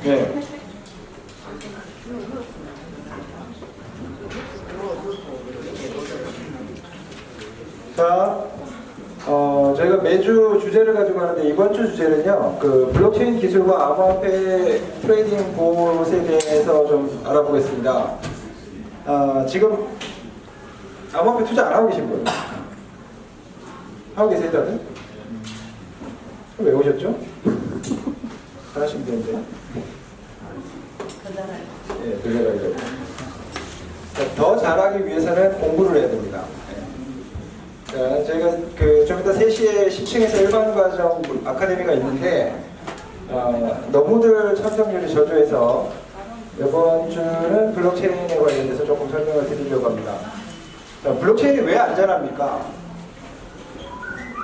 네. 자, 저희가 매주 주제를 가지고 하는데 이번 주 주제는요, 그 블록체인 기술과 암호화폐 트레이딩 보호에 대해서 좀 알아보겠습니다. 지금 암호화폐 투자 안 하고 계신 분? 하고 계세요, 다들? 왜 오셨죠? 잘하시면 되는데. 예, 더 잘하려고. 더 잘하기 위해서는 공부를 해야 됩니다. 자, 저희가 좀 이따 3시에 10층에서 일반과정 아카데미가 있는데, 너무들 참석률이 저조해서 이번 주는 블록체인에 관련돼서 조금 설명을 드리려고 합니다. 자, 블록체인이 왜 안전합니까?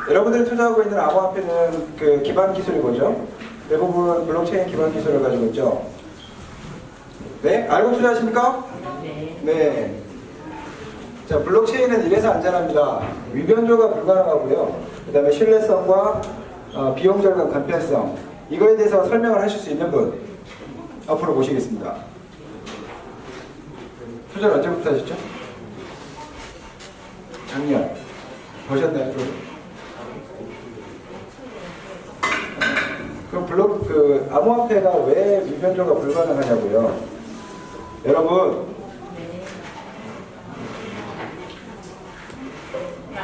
여러분들이 투자하고 있는 암호화폐는 그 기반 기술이 뭐죠? 대부분 블록체인 기반 기술을 가지고 있죠. 네? 알고 투자하십니까? 네. 자, 블록체인은 이래서 안전합니다. 위변조가 불가능하고요. 그 다음에 신뢰성과 비용 절감 간편성, 이거에 대해서 설명을 하실 수 있는 분 앞으로 모시겠습니다. 투자를 언제부터 하셨죠? 작년. 보셨나요? 그럼 암호화폐가 왜 위변조가 불가능하냐고요? 여러분,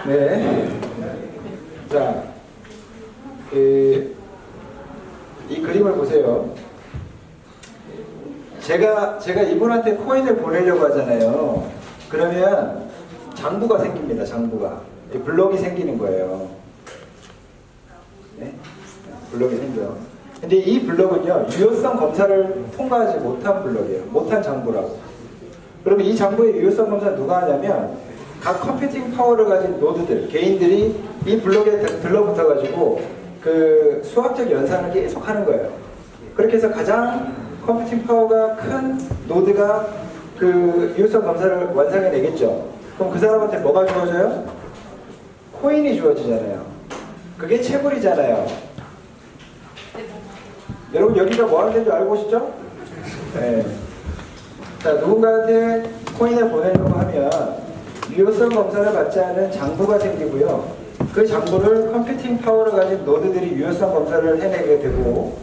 네. 자, 이 그림을 보세요. 제가 이분한테 코인을 보내려고 하잖아요. 그러면 장부가 생깁니다. 장부가. 블록이 생기는 거예요. 네? 블록이 생겨요. 근데 이 블록은요, 유효성 검사를 통과하지 못한 블록이에요. 못한 장부라고. 그러면 이 장부의 유효성 검사는 누가 하냐면 각 컴퓨팅 파워를 가진 노드들, 개인들이 이 블록에 들러붙어가지고 그 수학적 연산을 계속 하는 거예요. 그렇게 해서 가장 컴퓨팅 파워가 큰 노드가 그 유효성 검사를 완성해내겠죠. 그럼 그 사람한테 뭐가 주어져요? 코인이 주어지잖아요. 그게 채굴이잖아요. 여러분 여기가 뭐 하는 데인지 알고 계시죠? 네. 자, 누군가한테 코인을 보내려고 하면 유효성 검사를 받지 않은 장부가 생기고요. 그 장부를 컴퓨팅 파워를 가진 노드들이 유효성 검사를 해내게 되고,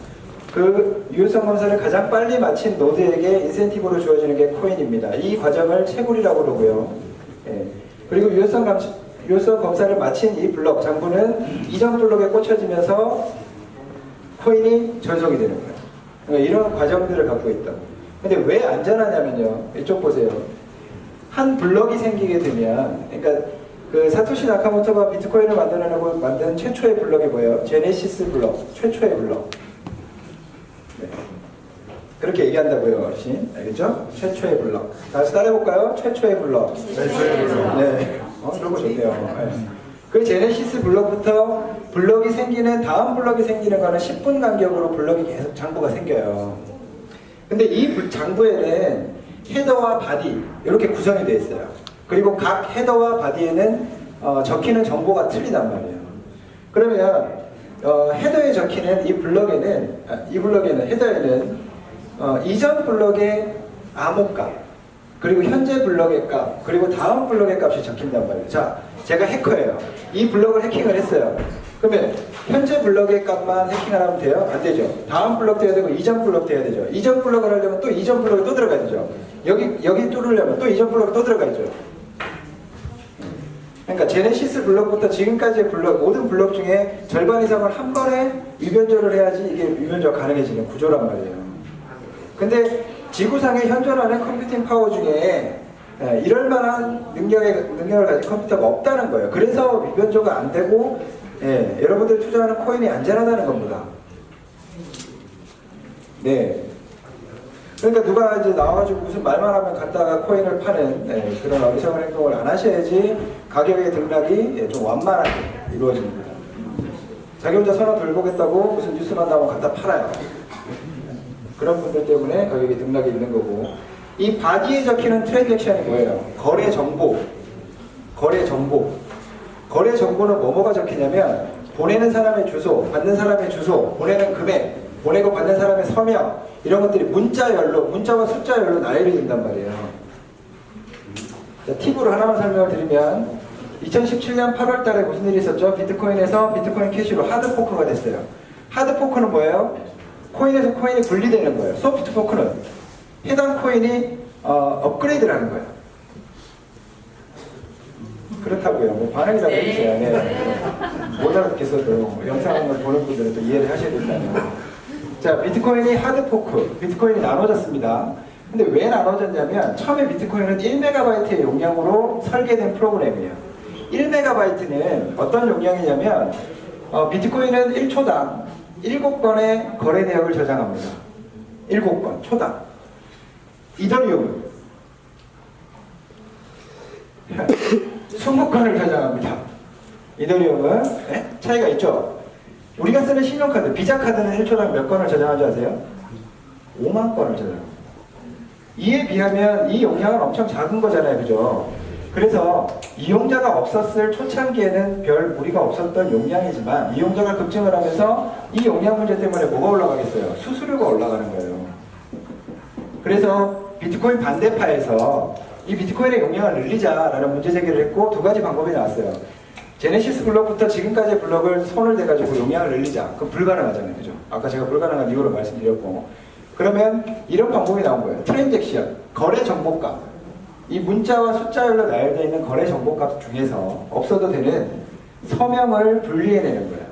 그 유효성 검사를 가장 빨리 마친 노드에게 인센티브로 주어지는 게 코인입니다. 이 과정을 채굴이라고 그러고요. 예. 그리고 유효성 검사를 마친 이 블록 장부는 이전 블록에 꽂혀지면서 코인이 전송이 되는 거예요. 그러니까 이런 과정들을 갖고 있다. 근데 왜 안전하냐면요. 이쪽 보세요. 한 블럭이 생기게 되면, 그러니까 그 사토시 나카모토가 비트코인을 만들어내고 만든 최초의 블럭이 뭐예요? 제네시스 블럭, 최초의 블럭. 네. 그렇게 얘기한다고요, 어르신. 알겠죠? 최초의 블럭. 다시 따라해볼까요? 최초의 블럭. 최초의 블럭. 네. 그런 거 좋네요. 네. 그 제네시스 블럭부터 블럭이 생기는, 다음 블럭이 생기는 거는 10분 간격으로 블럭이 계속 장부가 생겨요. 근데 이 장부에는 헤더와 바디 이렇게 구성이 되어 있어요. 그리고 각 헤더와 바디에는 적히는 정보가 틀리단 말이에요. 그러면 헤더에 적히는 이 블럭에는 헤더에는 이전 블럭의 암호값, 그리고 현재 블럭의 값, 그리고 다음 블럭의 값이 적힌단 말이에요. 자, 제가 해커예요. 이 블럭을 해킹을 했어요. 그러면 현재 블럭의 값만 해킹을 하면 돼요? 안 되죠. 다음 블럭도 해야 되고 이전 블럭도 해야 되죠. 이전 블럭을 하려면 또 이전 블럭이 또 들어가야 되죠. 여기 뚫으려면 또 이전 블럭이 또 들어가야죠. 그러니까 제네시스 블럭부터 지금까지의 블럭, 모든 블럭 중에 절반 이상을 한 번에 위변조를 해야지 이게 위변조가 가능해지는 구조란 말이에요. 근데 지구상에 현존하는 컴퓨팅 파워 중에 이럴 만한 능력을 가진 컴퓨터가 없다는 거예요. 그래서 위변조가 안 되고, 여러분들이 투자하는 코인이 안전하다는 겁니다. 네. 그러니까 누가 이제 나와가지고 무슨 말만 하면 갖다가 코인을 파는 그런 어리석은 행동을 안 하셔야지 가격의 등락이 좀 완만하게 이루어집니다. 자기 혼자 선호 들보겠다고 무슨 뉴스만 나오면 갖다 팔아요. 그런 분들 때문에 가격이 등락이 있는 거고, 이 바디에 적히는 트랜잭션이 뭐예요? 거래 정보. 거래 정보는 뭐뭐가 적히냐면 보내는 사람의 주소, 받는 사람의 주소, 보내는 금액, 보내고 받는 사람의 서명 이런 것들이 문자와 숫자열로 나열이 된단 말이에요. 자, 팁으로 하나만 설명을 드리면 2017년 8월 달에 무슨 일이 있었죠? 비트코인에서 비트코인 캐시로 하드포크가 됐어요. 하드포크는 뭐예요? 코인에서 코인이 분리되는 거예요. 소프트 포크는 해당 코인이 업그레이드를 하는 거예요. 그렇다고요. 뭐 반응이라고 해주세요. 네. 못 알아듣겠어도 영상을 보는 분들은 또 이해를 하셔야 된다면. 자, 비트코인이 하드포크, 비트코인이 나눠졌습니다. 근데 왜 나눠졌냐면 처음에 비트코인은 1MB의 용량으로 설계된 프로그램이에요. 1MB는 어떤 용량이냐면 비트코인은 1초당 7번의 거래 내역을 저장합니다. 7번 초당. 이더리움은 20건을 저장합니다. 이더리움은 차이가 있죠. 우리가 쓰는 신용카드, 비자카드는 1초당 몇 건을 저장하지 아세요? 5만 건을 저장합니다. 이에 비하면 이 용량은 엄청 작은 거잖아요. 그죠? 그래서 이용자가 없었을 초창기에는 별 무리가 없었던 용량이지만 이용자가 급증을 하면서 이 용량 문제 때문에 뭐가 올라가겠어요? 수수료가 올라가는 거예요. 그래서 비트코인 반대파에서 이 비트코인의 용량을 늘리자라는 문제 제기를 했고 두 가지 방법이 나왔어요. 제네시스 블록부터 지금까지의 블록을 손을 대가지고 용량을 늘리자. 그건 불가능하잖아요. 그죠? 아까 제가 불가능한 이유로 말씀드렸고. 그러면 이런 방법이 나온 거예요. 트랜잭션, 거래 정보값. 이 문자와 숫자열로 나열되어 있는 거래 정보값 중에서 없어도 되는 서명을 분리해내는 거예요.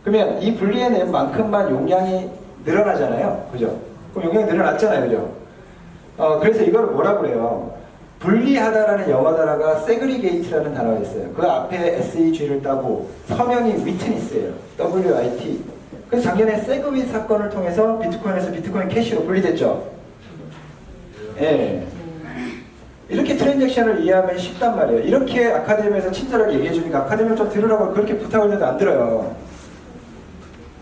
그러면 이 분리해낸 만큼만 용량이 늘어나잖아요. 그죠? 그럼 용량이 늘어났잖아요. 그죠? 그래서 이걸 뭐라고 그래요? 분리하다라는 영어 단어가 segregate라는 단어가 있어요. 그 앞에 SEG를 따고 서명이 witness예요. WIT. 그래서 작년에 세그윗 사건을 통해서 비트코인에서 비트코인 캐시로 분리됐죠. 예. 이렇게 트랜잭션을 이해하면 쉽단 말이에요. 이렇게 아카데미에서 친절하게 얘기해주니까 아카데미를 좀 들으라고 그렇게 부탁을 해도 안 들어요.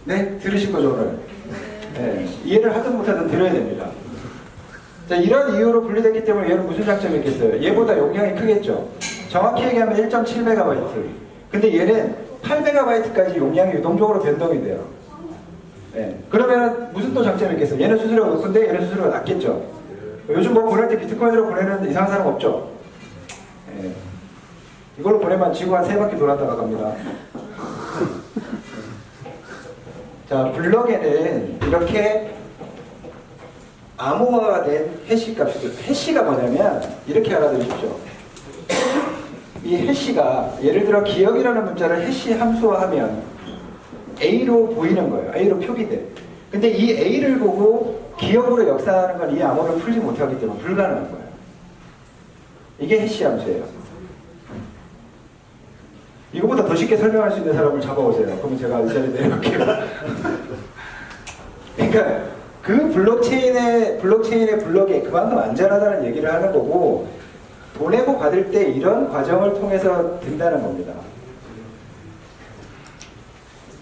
네? 들으신 거죠 오늘? 네. 이해를 하든 못하든 들어야 됩니다. 자, 이런 이유로 분리됐기 때문에 얘는 무슨 장점이 있겠어요? 얘보다 용량이 크겠죠. 정확히 얘기하면 1.7MB. 근데 얘는 8MB까지 용량이 유동적으로 변동이 돼요. 네. 그러면 무슨 또 장점이 있겠어요? 얘는 수수료가 높은데 얘는 수수료가 낮겠죠. 요즘 뭐 보낼 때 비트코인으로 보내는 이상한 사람 없죠? 네. 이걸로 보내면 지구 한 3바퀴 돌았다가 갑니다. 자, 블록에는 이렇게 암호화가 된 해시 값이, 해시가 뭐냐면 이렇게 알아두십시오. 이 해시가 예를 들어 기억이라는 문자를 해시 함수화하면 A로 보이는 거예요. A로 표기돼. 근데 이 A를 보고 기억으로 역사하는 건 이 암호를 풀지 못하기 때문에 불가능한 거예요. 이게 해시 함수예요. 이거보다 더 쉽게 설명할 수 있는 사람을 잡아오세요. 그러면 제가 이 자리에 내려갈게요. 그러니까 그 블록체인의 블록이 그만큼 안전하다는 얘기를 하는 거고 보내고 받을 때 이런 과정을 통해서 된다는 겁니다.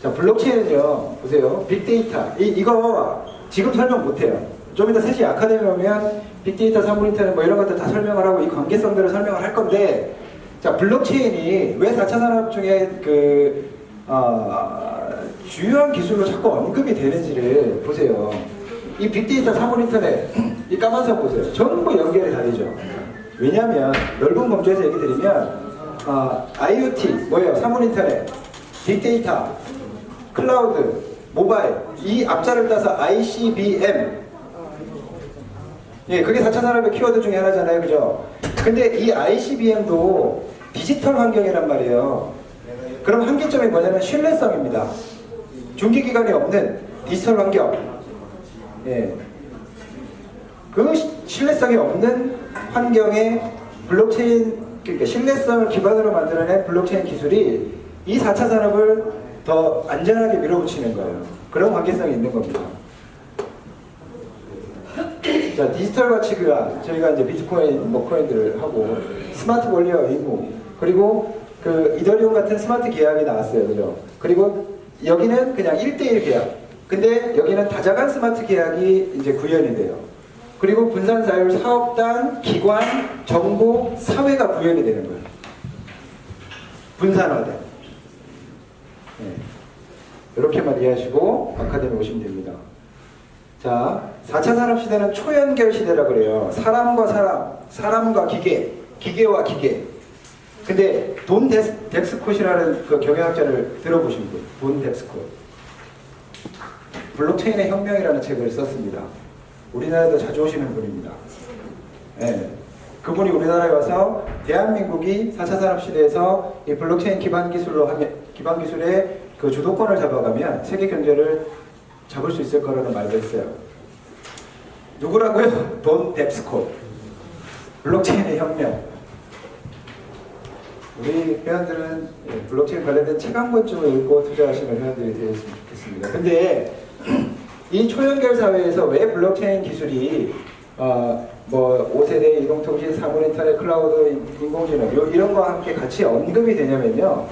자, 블록체인은요, 보세요. 빅데이터. 이거 지금 설명 못해요. 좀 이따 3시 아카데미 오면 빅데이터, 사물인터넷 뭐 이런 것들 다 설명을 하고 이 관계성들을 설명을 할 건데, 자, 블록체인이 왜 4차 산업 중에 주요한 기술로 자꾸 언급이 되는지를 보세요. 이 빅데이터, 사물인터넷, 이 까만색 보세요. 전부 연결이 다 되죠. 왜냐하면 넓은 범주에서 얘기 드리면 IoT, 뭐예요? 사물인터넷, 빅데이터, 클라우드, 모바일, 이 앞자를 따서 ICBM. 예, 그게 4차 산업의 키워드 중에 하나잖아요. 그죠? 근데 이 ICBM도 디지털 환경이란 말이에요. 그럼 한계점이 뭐냐면 신뢰성입니다. 중기기관이 없는 디지털 환경. 예. 그 신뢰성이 없는 환경에 블록체인, 그러니까 신뢰성을 기반으로 만들어낸 블록체인 기술이 이 4차 산업을 더 안전하게 밀어붙이는 거예요. 그런 관계성이 있는 겁니다. 자, 디지털 가치 교환, 저희가 이제 비트코인, 뭐 코인들을 하고 스마트 원리와 의무, 그리고 그 이더리움 같은 스마트 계약이 나왔어요, 그죠? 그리고 여기는 그냥 1대1 계약. 근데 여기는 다자간 스마트 계약이 이제 구현이 돼요. 그리고 분산 자율 사업단, 기관, 정부, 사회가 구현이 되는 거예요. 분산화돼. 네. 이렇게만 이해하시고 아카데미 오시면 됩니다. 자, 4차 산업시대는 초연결 시대라고 그래요. 사람과 사람, 사람과 기계, 기계와 기계. 근데 돈 뎁스콧이라는 그 경영학자를 들어보신 분, 돈 뎁스콧. 블록체인의 혁명이라는 책을 썼습니다. 우리나라에도 자주 오시는 분입니다. 네. 그분이 우리나라에 와서 대한민국이 4차 산업시대에서 이 블록체인 기반 기술의 그 주도권을 잡아가면 세계 경제를 잡을 수 있을 거라는 말도 했어요. 누구라고요? 돈 뎁스콧. 블록체인의 혁명. 우리 회원들은 블록체인 관련된 책 한 권쯤을 읽고 투자하시는 회원들이 되었으면 좋겠습니다. 근데 이 초연결 사회에서 왜 블록체인 기술이 뭐 5세대 이동통신, 사물 인터넷, 클라우드, 인공지능 이런 거와 함께 같이 언급이 되냐면요.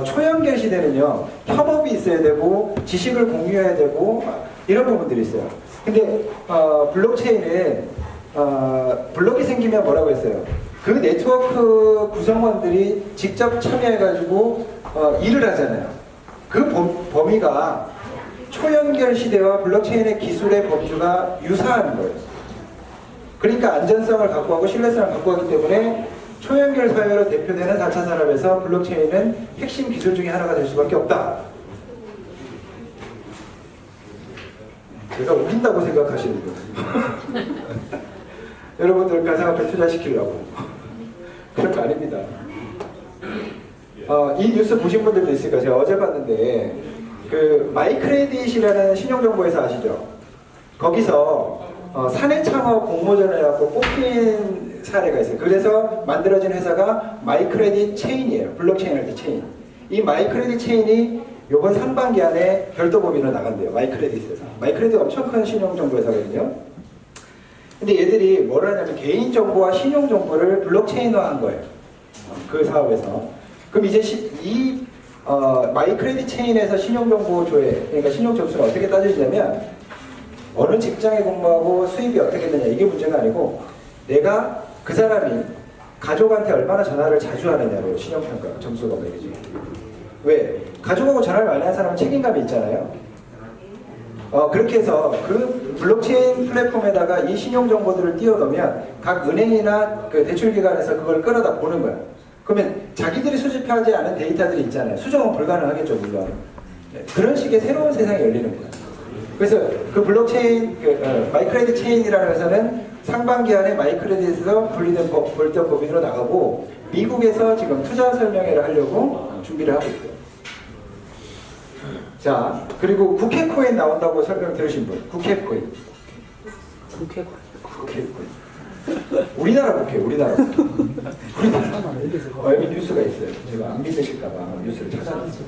초연결 시대는요. 협업이 있어야 되고 지식을 공유해야 되고 이런 부분들이 있어요. 근데 블록체인은 블록이 생기면 뭐라고 했어요? 그 네트워크 구성원들이 직접 참여해가지고 일을 하잖아요. 그 범위가 초연결 시대와 블록체인의 기술의 범주가 유사한 거예요. 그러니까 안전성을 갖고 하고 신뢰성을 갖고 하기 때문에 초연결 사회로 대표되는 4차 산업에서 블록체인은 핵심 기술 중에 하나가 될 수밖에 없다. 제가 웃긴다고 생각하시는 거예요. 여러분들 가상화폐 투자시키려고. 그런 거 아닙니다. 이 뉴스 보신 분들도 있을까? 제가 어제 봤는데 그 마이크레딧이라는 신용정보회사 아시죠? 거기서 사내창업 공모전을 해갖고 뽑힌 사례가 있어요. 그래서 만들어진 회사가 마이크레딧 체인이에요. 블록체인 할 때 체인. 이 마이크레딧 체인이 이번 상반기 안에 별도 법인으로 나간대요. 마이크레딧에서. 마이크레딧 엄청 큰 신용정보회사거든요. 근데 얘들이 뭘 하냐면 개인정보와 신용정보를 블록체인화한 거예요. 그 사업에서. 그럼 이제 마이크레딧 체인에서 신용정보 조회, 그러니까 신용점수를 어떻게 따지냐면 어느 직장에 근무하고 수입이 어떻게 되냐 이게 문제가 아니고 내가 그 사람이 가족한테 얼마나 전화를 자주 하느냐로 신용평가 점수가 매기지. 왜? 가족하고 전화를 많이 하는 사람은 책임감이 있잖아요. 그렇게 해서 그 블록체인 플랫폼에다가 이 신용정보들을 띄워놓으면 각 은행이나 그 대출기관에서 그걸 끌어다 보는 거야. 그러면 자기들이 수집하지 않은 데이터들이 있잖아요. 수정은 불가능하겠죠, 물론. 그런 식의 새로운 세상이 열리는 거야. 그래서 그 블록체인, 마이크레딧 체인이라는 회사는 상반기 안에 마이크레딧에서 분리된 별도 법인으로 나가고 미국에서 지금 투자 설명회를 하려고 준비를 하고 있어요. 자, 그리고 국회코인 나온다고 설명 들으신 분. 국회코인. 국회코인. 우리나라 국회, 우리나라. 여기 뉴스가 있어요. 제가 안 믿으실까봐 뉴스를 찾아놨어요.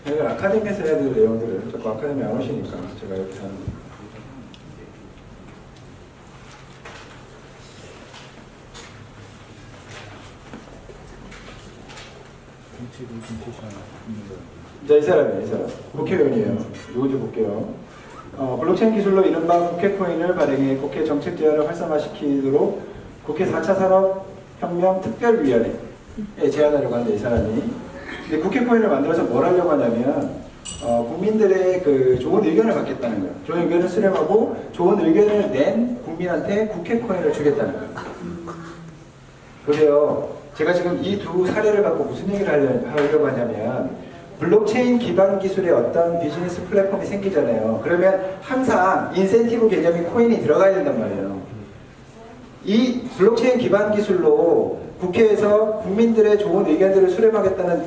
저희가 아카데미에서 해야 될 내용들을 자꾸 아카데미 안 오시니까 제가 이렇게 하는 거예요. 자, 이 사람. 국회의원이에요. 누구지 볼게요. 블록체인 기술로 이른바 국회코인을 발행해 국회 정책 제안을 활성화시키도록 국회 4차 산업혁명 특별위원회에 제안하려고 하는데 이 사람이. 근데 국회코인을 만들어서 뭘 하려고 하냐면 국민들의 그 좋은 의견을 받겠다는 거예요. 좋은 의견을 수렴하고 좋은 의견을 낸 국민한테 국회코인을 주겠다는 거예요. 보세요. 제가 지금 이 두 사례를 갖고 무슨 얘기를 하려고 하냐면 블록체인 기반 기술의 어떤 비즈니스 플랫폼이 생기잖아요. 그러면 항상 인센티브 개념이 코인이 들어가야 된단 말이에요. 이 블록체인 기반 기술로 국회에서 국민들의 좋은 의견들을 수렴하겠다는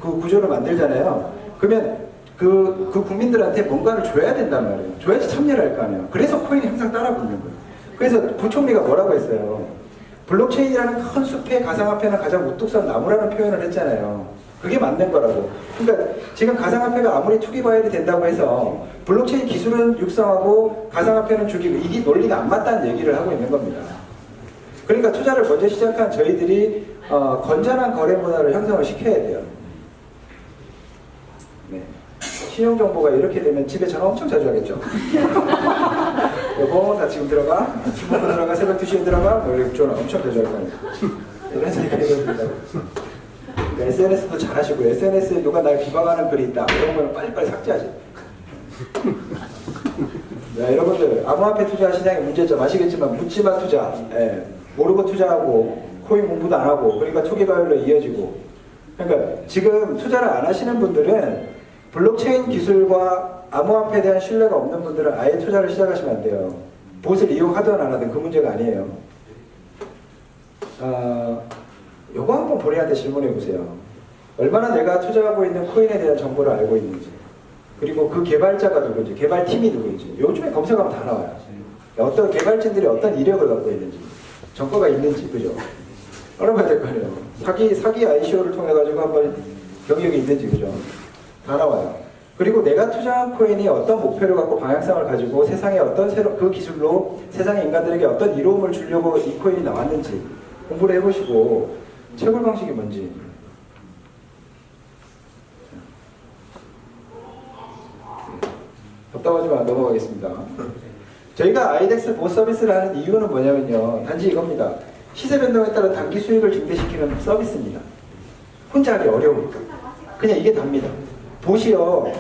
그 구조를 만들잖아요. 그러면 그 국민들한테 뭔가를 줘야 된단 말이에요. 줘야지 참여를 할 거 아니에요. 그래서 코인이 항상 따라 붙는 거예요. 그래서 부총리가 뭐라고 했어요? 블록체인이라는 큰 숲의 가상화폐는 가장 우뚝 선 나무라는 표현을 했잖아요. 그게 맞는 거라고. 그러니까 지금 가상화폐가 아무리 투기 과열이 된다고 해서 블록체인 기술은 육성하고 가상화폐는 죽이고 이게 논리가 안 맞다는 얘기를 하고 있는 겁니다. 그러니까 투자를 먼저 시작한 저희들이 건전한 거래 문화를 형성을 시켜야 돼요. 네. 신용정보가 이렇게 되면 집에 전화 엄청 자주 하겠죠. 여보 나 지금 들어가? 술 먹고 들어가? 새벽 2시에 들어가? 뭐 이렇게 좀 엄청 대조할 거예요. 이런 생각이 듭니다. SNS도 잘하시고 SNS에 누가 날 비방하는 글이 있다 이런 거는 빨리빨리 삭제하지. 야, 여러분들 암호화폐 투자 시장의 문제점 아시겠지만 묻지마 투자, 모르고 투자하고 코인 공부도 안 하고 그러니까 투기 과열로 이어지고. 그러니까 지금 투자를 안 하시는 분들은 블록체인 기술과 암호화폐에 대한 신뢰가 없는 분들은 아예 투자를 시작하시면 안 돼요. 봇을 이용하든 안 하든 그 문제가 아니에요. 요거 한번 본인한테 질문해 보세요. 얼마나 내가 투자하고 있는 코인에 대한 정보를 알고 있는지, 그리고 그 개발자가 누구인지, 개발팀이 누구인지. 요즘에 검색하면 다 나와요. 어떤 개발진들이 어떤 이력을 갖고 있는지, 정보가 있는지, 그죠? 알아봐야 될 거 아니에요. 사기 ICO를 통해 가지고 한번 경력이 있는지, 그죠? 다 나와요. 그리고 내가 투자한 코인이 어떤 목표를 갖고 방향성을 가지고 세상에 어떤 그 기술로 세상의 인간들에게 어떤 이로움을 주려고 이 코인이 나왔는지 공부를 해보시고 채굴 방식이 뭔지. 답답하지만 넘어가겠습니다. 저희가 아이덱스 봇 서비스를 하는 이유는 뭐냐면요. 단지 이겁니다. 시세 변동에 따라 단기 수익을 증대시키는 서비스입니다. 혼자 하기 어려우니까. 그냥 이게 답니다. 봇이요.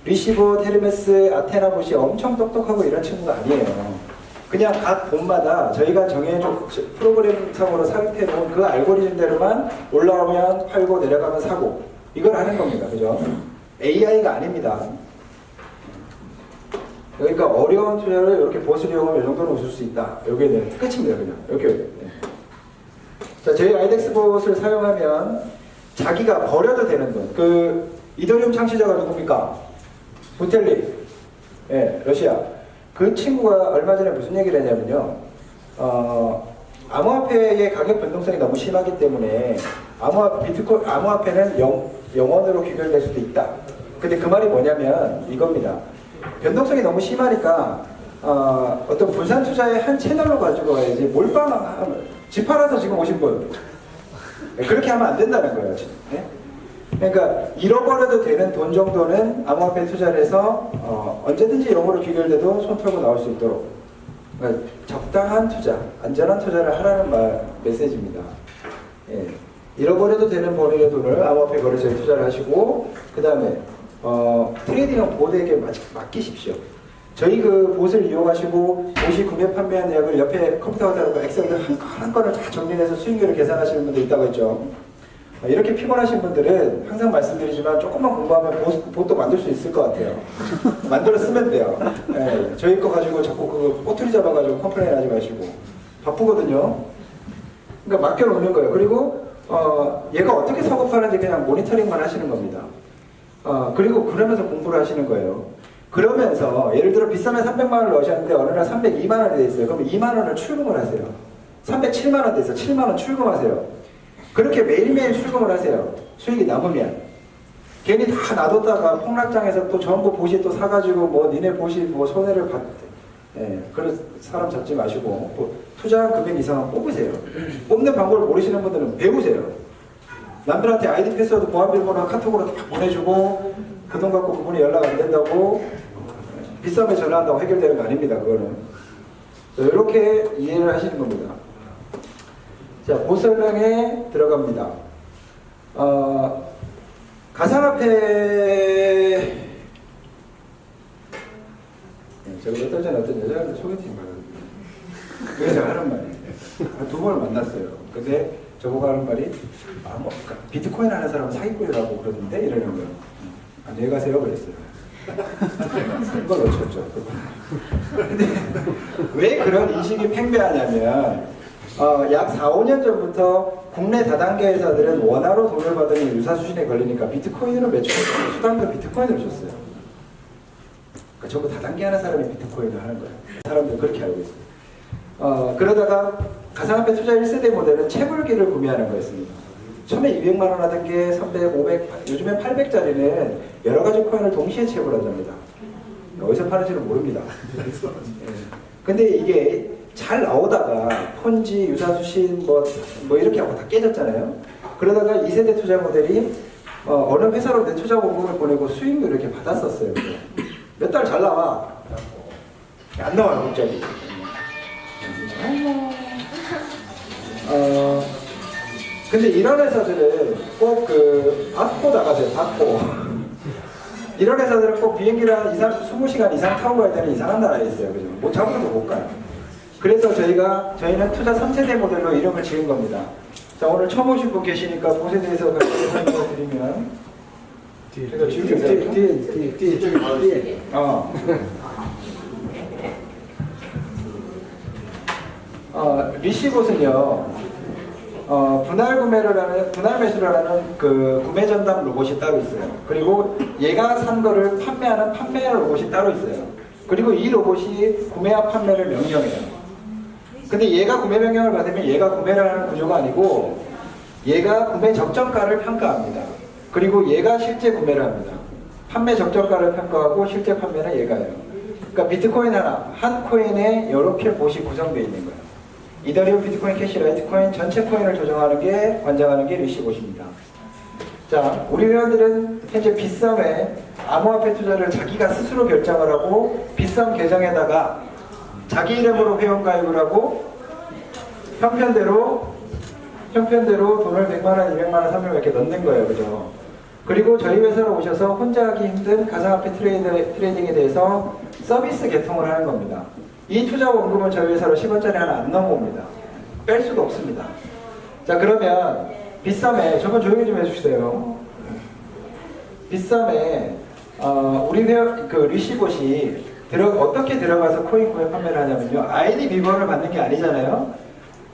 리시버, 테르메스, 아테나 봇이 엄청 똑똑하고 이런 친구가 아니에요. 그냥 각 봇마다 저희가 정해준 프로그램상으로 설계해놓은 그 알고리즘대로만 올라오면 팔고 내려가면 사고 이걸 하는 겁니다. 그죠? AI가 아닙니다. 그러니까 어려운 투자를 이렇게 봇을 이용하면 이 정도는 웃을 수 있다. 이게 네, 끝입니다. 그냥 이렇게. 네. 자, 저희 아이덱스 봇을 사용하면 자기가 버려도 되는 돈. 그 이더리움 창시자가 누굽니까? 부텔리. 예, 러시아. 그 친구가 얼마 전에 무슨 얘기를 했냐면요. 암호화폐의 가격 변동성이 너무 심하기 때문에 암호화폐는 영원으로 귀결될 수도 있다. 근데 그 말이 뭐냐면 이겁니다. 변동성이 너무 심하니까 어떤 분산 투자의 한 채널로 가지고 와야지 몰빵 집 팔아서 지금 오신 분 그렇게 하면 안 된다는 거예요. 네? 그러니까 잃어버려도 되는 돈 정도는 암호화폐 투자를 해서 언제든지 영어로 귀결돼도 손 털고 나올 수 있도록 그러니까 적당한 투자, 안전한 투자를 하라는 메시지입니다. 예. 잃어버려도 되는 범위의 돈을 암호화폐 거래소에 투자를 하시고 그 다음에 트레이딩은 봇에게 맡기십시오. 저희 그 봇을 이용하시고 봇이 구매 판매한 내역을 옆에 컴퓨터가 다루고 엑셀로 한 건을 다 정리해서 수익률을 계산하시는 분들 있다고 했죠. 이렇게 피곤하신 분들은 항상 말씀드리지만 조금만 공부하면 봇도 만들 수 있을 것 같아요. 만들어 쓰면 돼요. 네, 저희 거 가지고 자꾸 그 꼬투리 잡아가지고 컴플레인 하지 마시고 바쁘거든요. 그러니까 맡겨놓는 거예요. 그리고 얘가 어떻게 사고 파는지 그냥 모니터링만 하시는 겁니다. 그리고 그러면서 공부를 하시는 거예요. 그러면서 예를 들어 비싸면 300만 원을 넣으셨는데 어느 날 302만 원이 돼 있어요. 그럼 2만 원을 출금을 하세요. 307만 원 돼 있어요. 7만 원 출금하세요. 그렇게 매일매일 출금을 하세요. 수익이 남으면. 괜히 다 놔뒀다가 폭락장에서 또 전부 봇이 또 사가지고 뭐 니네 봇이 뭐 손해를 봤대. 예, 그런 사람 잡지 마시고 투자한 금액 이상은 뽑으세요. 뽑는 방법을 모르시는 분들은 배우세요. 남들한테 아이디 패스워드 보안 비밀번호 카톡으로 다 보내주고 그 돈 갖고 그분이 연락 안 된다고 비싸면 전화한다고 해결되는 거 아닙니다. 그거는. 이렇게 이해를 하시는 겁니다. 자, 봇 설명에 들어갑니다. 가상화폐 제가 몇 달 전에 어떤 여자한테 소개팅 받았는데 그 여자가 하는 말이에요. 두 번을 만났어요. 근데 저보고 하는 말이 비트코인 하는 사람은 사기꾼이라고 그러던데 이러는 거예요. 안녕히 가세요 그랬어요. 그걸 놓쳤죠. 근데 왜 그런 인식이 팽배하냐면 약 4, 5년 전부터 국내 다단계 회사들은 원화로 돈을 받으니 유사수신에 걸리니까 비트코인으로 매출하고 수당도 비트코인으로 줬어요. 그러니까 전부 다단계 하는 사람이 비트코인을 하는 거예요. 사람들은 그렇게 알고 있어요. 그러다가 가상화폐 투자 1세대 모델은 채굴기를 구매하는 거였습니다. 처음에 200만 원 하던 게 300, 500, 요즘엔 800짜리는 여러 가지 코인을 동시에 채굴한답니다. 어디서 파는지는 모릅니다. 근데 이게 잘 나오다가 폰지, 유사수신 뭐 이렇게 하고 다 깨졌잖아요. 그러다가 2세대 투자 모델이 어느 회사로 내 투자 공금을 보내고 수익률을 이렇게 받았었어요. 몇 달 잘 나와. 안 나와요, 갑자기. 근데 이런 회사들은 꼭 받고 나가세요, 받고. 이런 회사들은 꼭 비행기를 한 20시간 이상 타고 가야 되는 이상한 나라에 있어요. 그죠? 못 잡으면 못 가요. 그래서 저희는 투자 3세대 모델로 이름을 지은 겁니다. 자, 오늘 처음 오신 분 계시니까 그것에 대해서 같이 설명을 드리면. 제가 뒤에. 리시봇은요, 분할 매수를 하는 그 구매 전담 로봇이 따로 있어요. 그리고 얘가 산 거를 판매하는 판매 로봇이 따로 있어요. 그리고 이 로봇이 구매와 판매를 명령해요. 근데 얘가 구매 명령을 받으면 얘가 구매를 하는 구조가 아니고 얘가 구매 적정가를 평가합니다. 그리고 얘가 실제 구매를 합니다. 판매 적정가를 평가하고 실제 판매는 얘가요. 그러니까 비트코인 한 코인에 이렇게 봇이 구성되어 있는 거예요. 이더리움, 비트코인, 캐시, 라이트코인 전체 코인을 관장하는 게 리시봇입니다. 자, 우리 회원들은 현재 빗썸에 암호화폐 투자를 자기가 스스로 결정을 하고 빗썸 계정에다가 자기 이름으로 회원 가입을 하고 형편대로 돈을 100만원, 200만원, 300만원 이렇게 넣는 거예요. 그죠? 그리고 저희 회사로 오셔서 혼자 하기 힘든 가상화폐 트레이딩에 대해서 서비스 개통을 하는 겁니다. 이 투자 원금은 저희 회사로 10원짜리 하나 안 넘어옵니다. 뺄 수도 없습니다. 자, 그러면 빗썸에 저번 조용히 좀 해주세요. 빗썸에 우리 리시봇이 어떻게 들어가서 코인 구매 판매를 하냐면요. 아이디 비번을 받는 게 아니잖아요.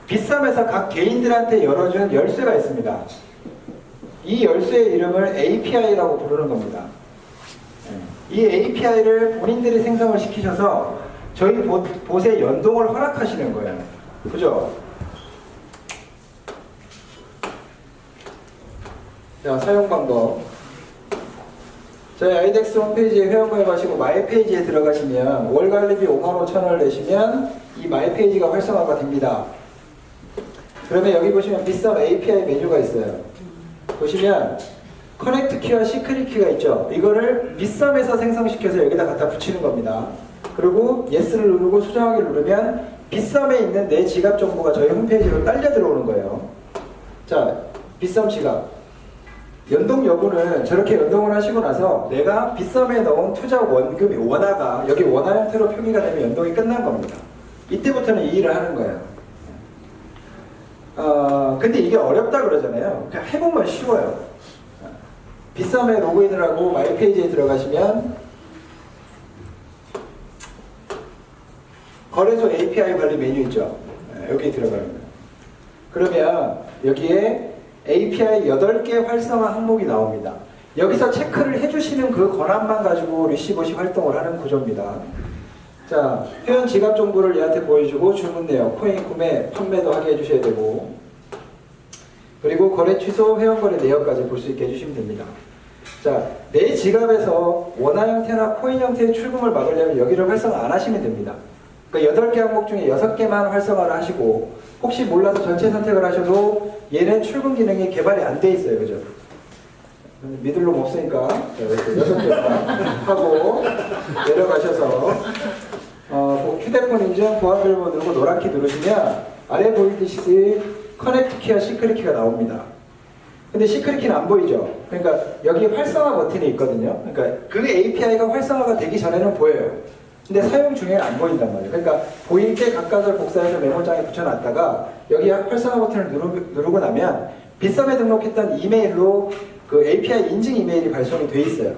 빗썸에서 각 개인들한테 열어준 열쇠가 있습니다. 이 열쇠의 이름을 API라고 부르는 겁니다. 이 API를 본인들이 생성을 시키셔서 저희 봇의 연동을 허락하시는 거예요. 그죠? 자, 사용 방법. 저희 아이덱스 홈페이지에 회원가입하시고 마이페이지에 들어가시면 월관리비 55,000원을 내시면 이 마이페이지가 활성화가 됩니다. 그러면 여기 보시면 빗썸 API 메뉴가 있어요. 보시면 커넥트 키와 시크릿 키가 있죠. 이거를 빗썸에서 생성시켜서 여기다 갖다 붙이는 겁니다. 그리고 예스를 누르고 수정하기를 누르면 빗썸에 있는 내 지갑 정보가 저희 홈페이지로 딸려 들어오는 거예요. 자, 빗썸 지갑. 연동 여부는 저렇게 연동을 하시고 나서 내가 빗썸에 넣은 투자 원금이 원화가 여기 원화 형태로 표기가 되면 연동이 끝난 겁니다. 이때부터는 이 일을 하는 거예요. 근데 이게 어렵다 그러잖아요. 그냥 해보면 쉬워요. 빗썸에 로그인을 하고 마이페이지에 들어가시면 거래소 API 관리 메뉴 있죠. 여기 들어가는 거예요. 그러면 여기에 API 8개 활성화 항목이 나옵니다. 여기서 체크를 해주시는 그 권한만 가지고 리시봇이 활동을 하는 구조입니다. 자, 회원 지갑 정보를 얘한테 보여주고 주문 내역, 코인 구매, 판매도 하게 해주셔야 되고, 그리고 거래 취소, 회원 거래 내역까지 볼 수 있게 해주시면 됩니다. 자, 내 지갑에서 원화 형태나 코인 형태의 출금을 막으려면 여기를 활성화 안 하시면 됩니다. 그러니까 8개 항목 중에 6개만 활성화를 하시고, 혹시 몰라서 전체 선택을 하셔도 얘는 출금 기능이 개발이 안 돼 있어요. 그죠? 믿을 놈 없으니까 6개만 하고 내려가셔서 휴대폰 인증 보안 비밀번호 누르고 노란 키 누르시면 아래 보이듯이 커넥트 키와 시크릿 키가 나옵니다. 근데 시크릿 키는 안 보이죠? 그러니까 여기 활성화 버튼이 있거든요. 그러니까 그 API가 활성화가 되기 전에는 보여요. 근데 사용 중에는 안 보인단 말이에요. 그러니까 보일 때 각각을 복사해서 메모장에 붙여놨다가 여기 활성화 버튼을 누르고 나면 빗썸에 등록했던 이메일로 그 API 인증 이메일이 발송이 돼 있어요.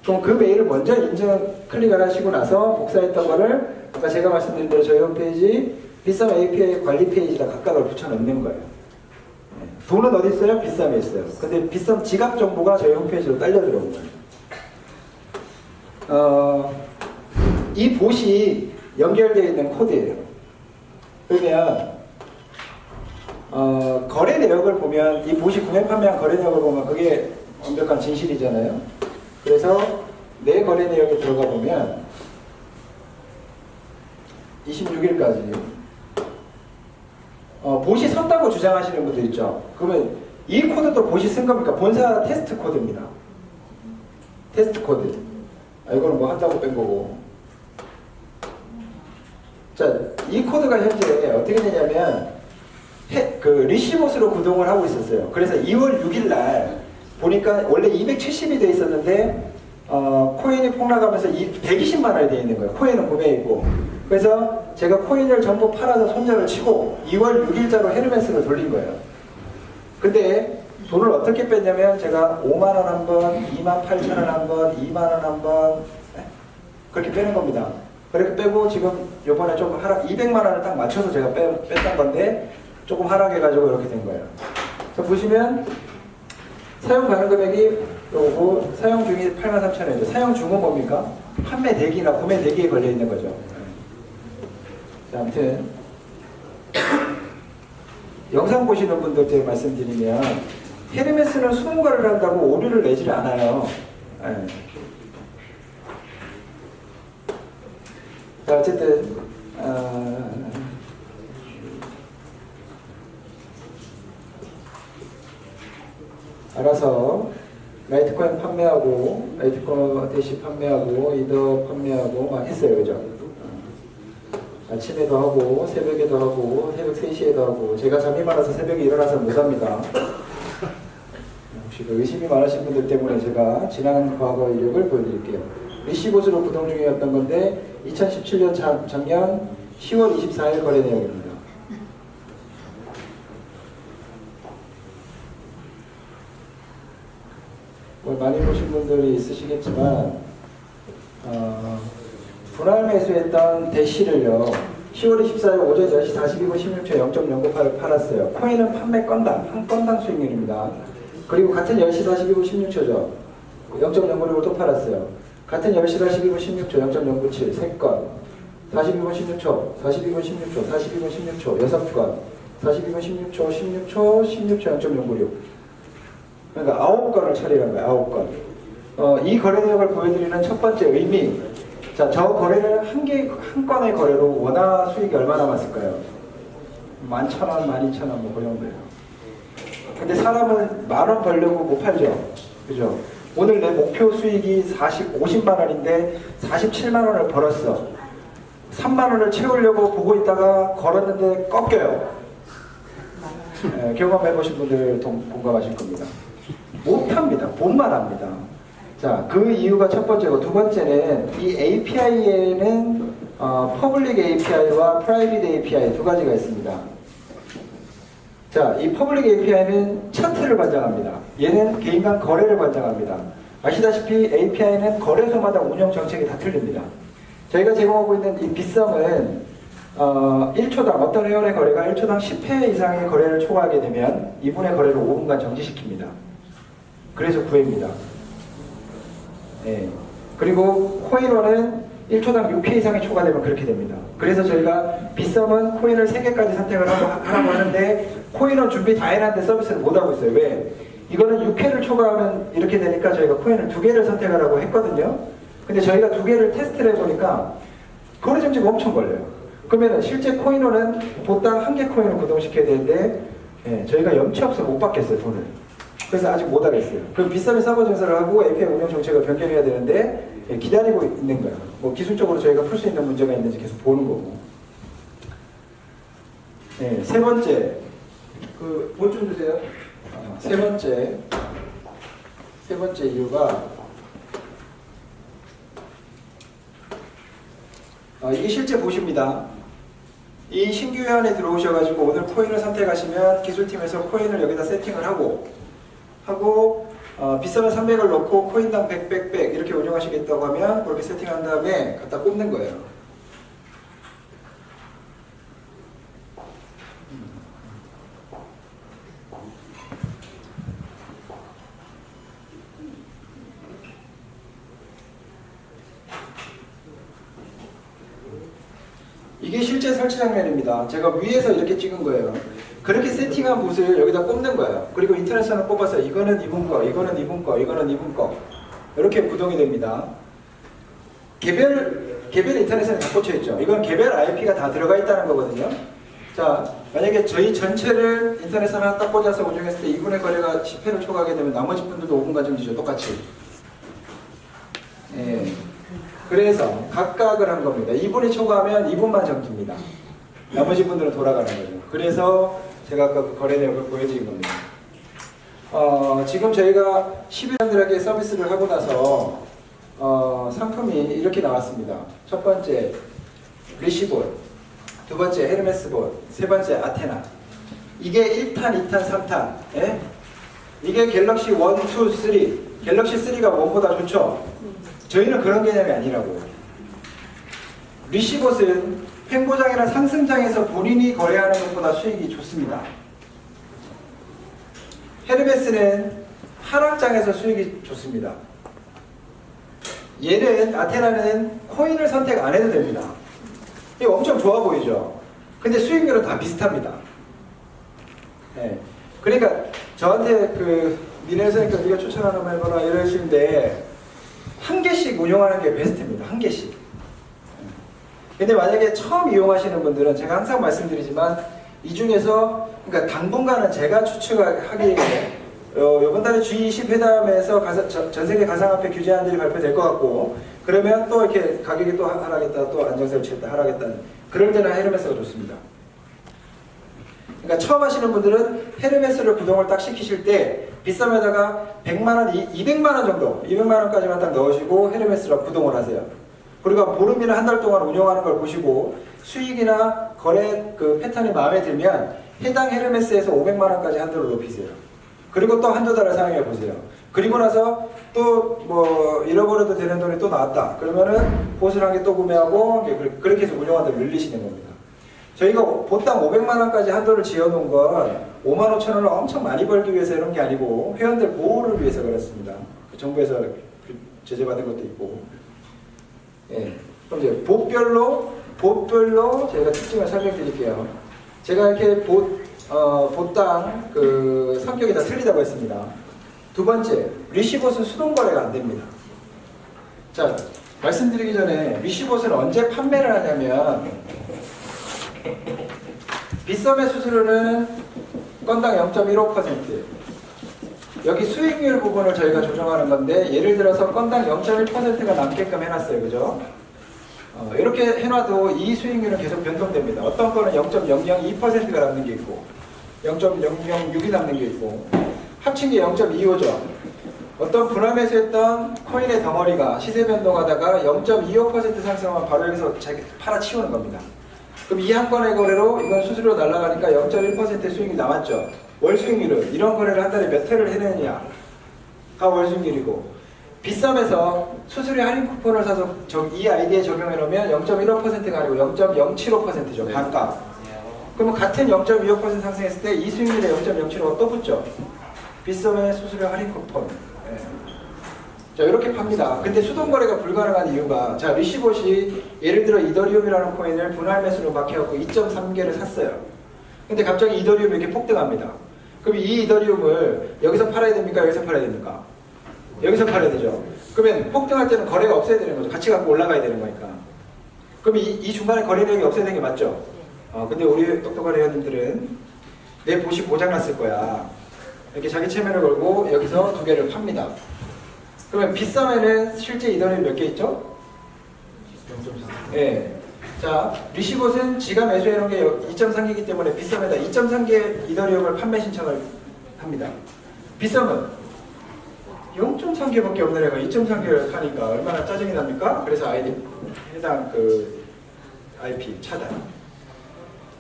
그럼 그 메일을 먼저 인증 클릭을 하시고 나서 복사했던 거를 아까 제가 말씀드린 대로 저희 홈페이지 빗썸 API 관리 페이지에다 각각을 붙여넣는 거예요. 돈은 어디 있어요? 빗썸에 있어요. 근데 빗썸 지갑 정보가 저희 홈페이지로 딸려 들어온 거예요. 이 봇이 연결되어 있는 코드예요. 그러면 거래 내역을 보면 이 봇이 구매 판매한 거래 내역을 보면 그게 완벽한 진실이잖아요. 그래서 내 거래 내역에 들어가 보면 26일까지 봇이 섰다고 주장하시는 분들 있죠. 그러면 이 코드도 봇이 쓴 겁니까? 본사 테스트 코드입니다. 테스트 코드. 이거는 뭐 한다고 뺀 거고. 자, 이 코드가 현재 어떻게 되냐면 리시봇으로 구동을 하고 있었어요. 그래서 2월 6일 날 보니까 원래 270이 돼 있었는데 코인이 폭락하면서 120만 원이 돼 있는 거예요. 코인은 구매이고. 그래서 제가 코인을 전부 팔아서 손절을 치고 2월 6일자로 헤르메스를 돌린 거예요. 근데 돈을 어떻게 뺐냐면 제가 5만 원 한 번, 2만 8천 원 한 번, 2만 원 한 번 그렇게 빼는 겁니다. 그렇게 빼고 지금 요번에 조금 하락 200만 원을 딱 맞춰서 제가 뺐던 건데 조금 하락해가지고 이렇게 된 거예요. 자, 보시면 사용 가능 금액이 요거 사용 중이 83,000원이죠. 사용 중은 뭡니까? 판매 대기나 구매 대기에 걸려 있는 거죠. 자, 아무튼 영상 보시는 분들께 말씀드리면 헤르메스는 수문거래를 한다고 오류를 내질 않아요. 네. 자, 어쨌든 알아서 라이트코인 판매하고 라이트코인 대시 판매하고 이더 판매하고 막 했어요. 그죠? 아침에도 하고 새벽에도 하고 새벽 3시에도 하고 제가 잠이 많아서 새벽에 일어나서 못합니다. 혹시 의심이 많으신 분들 때문에 제가 지난 과거 이력을 보여드릴게요. 리시봇으로 구동 중이었던 건데 2017년 작년 10월 24일 거래 내역입니다. 많이 보신 분들이 있으시겠지만 분할 매수했던 대시를요 10월 24일 오전 10시 42분 16초 0.098을 팔았어요. 코인은 판매 건당 한 건당 수익률입니다. 그리고 같은 10시 42분 16초죠 0.096을 또 팔았어요. 같은 10시 42분 16초 0.097 3건 42분 16초 42분 16초 42분 16초 6건 42분 16초 16초 16초 0.096 그러니까 9건을 처리한 거예요. 9건. 이 거래 내역을 보여드리는 첫 번째 의미. 자, 저 거래를 한 건의 거래로 원화 수익이 얼마 남았을까요? 11,000원, 12,000원 뭐 그 정도예요. 근데 사람은 10,000원 벌려고 못 팔죠. 그죠? 오늘 내 목표 수익이 50만 원인데 47만 원을 벌었어. 3만 원을 채우려고 보고 있다가 걸었는데 꺾여요. 경험해보신 분들 공감하실 겁니다. 못합니다. 본만 합니다. 자, 그 이유가 첫 번째고 두 번째는 이 API에는 퍼블릭 API와 프라이빗 API 두 가지가 있습니다. 자, 이 퍼블릭 API는 차트를 관장합니다. 얘는 개인 간 거래를 관장합니다. 아시다시피 API는 거래소마다 운영 정책이 다 틀립니다. 저희가 제공하고 있는 이 빗썸은 1초당 어떤 회원의 거래가 1초당 10회 이상의 거래를 초과하게 되면 이분의 거래를 5분간 정지시킵니다. 그래서 9회입니다. 네. 그리고 코인원은 1초당 6회 이상이 초과되면 그렇게 됩니다. 그래서 저희가 빗썸은 코인을 3개까지 선택을 하라고 하는데 코인원 준비 다 해놨는데 서비스를 못하고 있어요. 왜? 이거는 6회를 초과하면 이렇게 되니까 저희가 코인을 2개를 선택하라고 했거든요. 근데 저희가 2개를 테스트를 해보니까 거래 정지가 엄청 걸려요. 그러면 실제 코인원은 보통 1개 코인을 구동시켜야 되는데 저희가 염치 없어 못 받겠어요, 돈을. 그래서 아직 못 하겠어요. 그럼 빗썸이 서버 증설을 하고 API 운영 정책을 변경해야 되는데 기다리고 있는 거예요. 뭐 기술적으로 저희가 풀 수 있는 문제가 있는지 계속 보는 거고. 네, 세 번째, 돈 좀 주세요. 세 번째 이유가 이게 실제 보십니다. 이 신규 회원에 들어오셔가지고 오늘 코인을 선택하시면 기술팀에서 코인을 여기다 세팅을 하고 빗썸에 300을 넣고 코인당 100, 100, 100 이렇게 운영하시겠다고 하면 그렇게 세팅한 다음에 갖다 꼽는 거예요. 이게 실제 설치 장면입니다. 제가 위에서 이렇게 찍은 거예요. 그렇게 세팅한 봇을 여기다 꼽는 거예요. 그리고 인터넷선을 꼽아서 이거는 이분 거, 이거는 이분 거, 이거는 이분 거 이렇게 구동이 됩니다. 개별 인터넷선에 다 꽂혀있죠. 이건 개별 IP가 다 들어가 있다는 거거든요. 자, 만약에 저희 전체를 인터넷선 하나 딱 꽂아서 운영했을 때 이분의 거래가 10회를 초과하게 되면 나머지 분들도 5분간 정지죠. 똑같이. 예. 그래서 각각을 한 겁니다. 이분이 초과하면 이분만 정지입니다. 나머지 분들은 돌아가는 거죠. 그래서 제가 아까 그 거래 내역을 보여드린 겁니다. 지금 저희가 11년들에게 서비스를 하고 나서 상품이 이렇게 나왔습니다. 첫 번째 리시볼, 두 번째 헤르메스볼, 세 번째 아테나. 이게 1탄, 2탄, 3탄. 예? 이게 갤럭시 1, 2, 3. 갤럭시 3가 1보다 좋죠? 저희는 그런 개념이 아니라고요. 리시봇은 횡보장이나 상승장에서 본인이 거래하는 것보다 수익이 좋습니다. 헤르메스는 하락장에서 수익이 좋습니다. 얘는 아테나는 코인을 선택 안 해도 됩니다. 이거 엄청 좋아 보이죠? 근데 수익률은 다 비슷합니다. 네. 그러니까 저한테 그 미래에서니까 네가 추천하는 거 해보라 이러시는데 한 개씩 운용하는 게 베스트입니다. 한 개씩. 근데 만약에 처음 이용하시는 분들은 제가 항상 말씀드리지만 이 중에서 그러니까 당분간은 제가 추측하기에 이번 달에 G20 회담에서 전 세계 가상화폐 규제안들이 발표될 것 같고 그러면 또 이렇게 가격이 또 하락했다 또 안정세를 취했다 하락했다 그럴 때는 헤르메스가 좋습니다. 그러니까 처음 하시는 분들은 헤르메스를 구동을 딱 시키실 때 비싸면다가 100만원, 200만원 정도 200만원까지만 딱 넣으시고 헤르메스로 구동을 하세요. 그리고 보름이나 한 달 동안 운영하는 걸 보시고 수익이나 거래 그 패턴이 마음에 들면 해당 헤르메스에서 500만원까지 한도를 높이세요. 그리고 또 한두 달을 사용해 보세요. 그리고 나서 또 뭐 잃어버려도 되는 돈이 또 나왔다. 그러면은 보수를 한 개 또 구매하고 그렇게 해서 운영하다 늘리시는 겁니다. 저희가 보당 500만원까지 한도를 지어놓은 건 5만 5천 원을 엄청 많이 벌기 위해서 이런 게 아니고 회원들 보호를 위해서 그렇습니다. 정부에서 제재받은 것도 있고. 예. 그럼 이제 봇별로 저희가 특징을 설명드릴게요. 제가 이렇게 봇당 그 성격이 다 틀리다고 했습니다. 두 번째, 리시봇은 수동거래가 안 됩니다. 자, 말씀드리기 전에 리시봇은 언제 판매를 하냐면 빗썸의 수수료는 건당 0.15%. 여기 수익률 부분을 저희가 조정하는 건데 예를 들어서 건당 0.1%가 남게끔 해놨어요. 그죠? 이렇게 해놔도 이 수익률은 계속 변동됩니다. 어떤 거는 0.002%가 남는 게 있고 0.006이 남는 게 있고 합친 게 0.25죠. 어떤 분할 매수했던 코인의 덩어리가 시세 변동하다가 0.25% 상승하면 바로 여기서 자기 팔아치우는 겁니다. 그럼 이 한 건의 거래로 이건 수수료 날라가니까 0.1% 수익이 남았죠. 월 수익률은 이런 거래를 한 달에 몇 회를 해내느냐가 월 수익률이고 빗썸에서 수수료 할인 쿠폰을 사서 이 아이디에 적용해 놓으면 0.15%가 아니고 0.075%죠. 반값. 그러면 같은 0.25% 상승했을 때 이 수익률에 0.075가 또 붙죠. 빗썸의 수수료 할인 쿠폰. 네. 자, 이렇게 팝니다. 근데 수동거래가 불가능한 이유가 자, 리시봇이 예를 들어 이더리움이라는 코인을 분할 매수로 막혀갖고 2.3개를 샀어요. 근데 갑자기 이더리움이 이렇게 폭등합니다. 그럼 이 이더리움을 여기서 팔아야 됩니까? 여기서 팔아야 됩니까? 여기서 팔아야 되죠. 그러면 폭등할 때는 거래가 없어야 되는 거죠. 같이 갖고 올라가야 되는 거니까. 그럼 이 중간에 거래량이 없어야 되는 게 맞죠? 근데 우리 똑똑한 회원님들은 내 봇이 고장났을 거야. 이렇게 자기 체면을 걸고 여기서 두 개를 팝니다. 그러면 빗썸에는 실제 이더리움 몇 개 있죠? 0.3. 예. 자, 리시봇은 지가 매수해 놓은 게 2.3개이기 때문에 빗썸에다 2.3개 이더리움을 판매 신청을 합니다. 빗썸은 0.3개밖에 없는 애가 2.3개를 하니까 얼마나 짜증이 납니까? 그래서 해당 그 IP 차단.